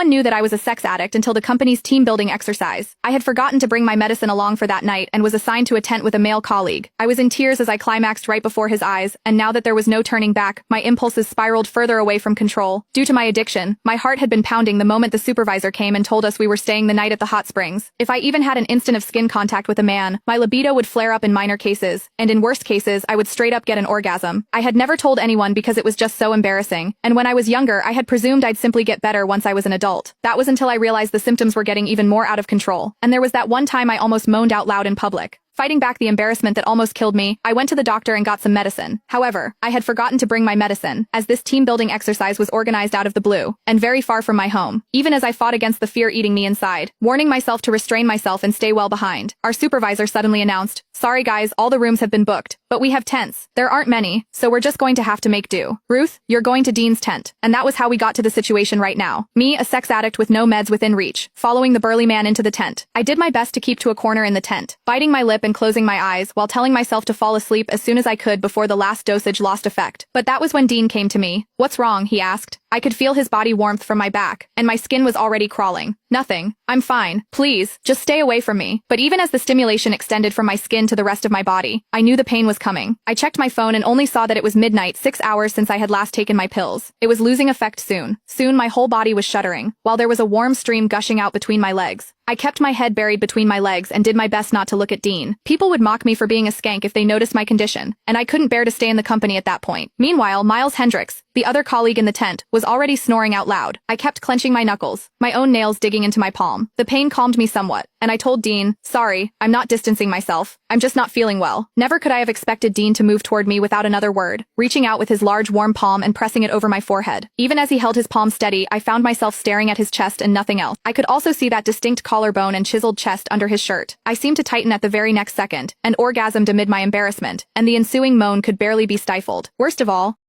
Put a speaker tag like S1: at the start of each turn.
S1: one knew that I was a sex addict until the company's team building exercise. I had forgotten to bring my medicine along for that night and was assigned to a tent with a male colleague. I was in tears as I climaxed right before his eyes, and now that there was no turning back, my impulses spiraled further away from control. Due to my addiction, my heart had been pounding the moment the supervisor came and told us we were staying the night at the hot springs. If I even had an instant of skin contact with a man, my libido would flare up in minor cases, and in worst cases, I would straight up get an orgasm. I had never told anyone because it was just so embarrassing, and when I was younger, I had presumed I'd simply get better once I was an adult. That was until I realized the symptoms were getting even more out of control, and there was that one time I almost moaned out loud in public. Fighting back the embarrassment that almost killed me, I went to the doctor and got some medicine. However, I had forgotten to bring my medicine, as this team-building exercise was organized out of the blue, and very far from my home. Even as I fought against the fear eating me inside, warning myself to restrain myself and stay well behind, our supervisor suddenly announced, "Sorry guys, all the rooms have been booked, but we have tents. There aren't many, so we're just going to have to make do. Ruth, you're going to Dean's tent." And that was how we got to the situation right now. Me, a sex addict with no meds within reach, following the burly man into the tent. I did my best to keep to a corner in the tent, biting my lip and closing my eyes while telling myself to fall asleep as soon as I could before the last dosage lost effect. But that was when Dean came to me. "What's wrong?" he asked. I could feel his body warmth from my back, and my skin was already crawling. "Nothing. I'm fine. Please, just stay away from me." But even as the stimulation extended from my skin to the rest of my body, I knew the pain was coming. I checked my phone and only saw that it was midnight, 6 hours since I had last taken my pills. It was losing effect soon. Soon my whole body was shuddering, while there was a warm stream gushing out between my legs. I kept my head buried between my legs and did my best not to look at Dean. People would mock me for being a skank if they noticed my condition, and I couldn't bear to stay in the company at that point. Meanwhile, Miles Hendricks, the other colleague in the tent, was already snoring out loud. I kept clenching my knuckles, my own nails digging into my palm. The pain calmed me somewhat, and I told Dean, "Sorry, I'm not distancing myself. I'm just not feeling well." Never could I have expected Dean to move toward me without another word, reaching out with his large warm palm and pressing it over my forehead. Even as he held his palm steady, I found myself staring at his chest and nothing else. I could also see that distinct collarbone and chiseled chest under his shirt. I seemed to tighten at the very next second, and orgasmed amid my embarrassment, and the ensuing moan could barely be stifled. Worst of all,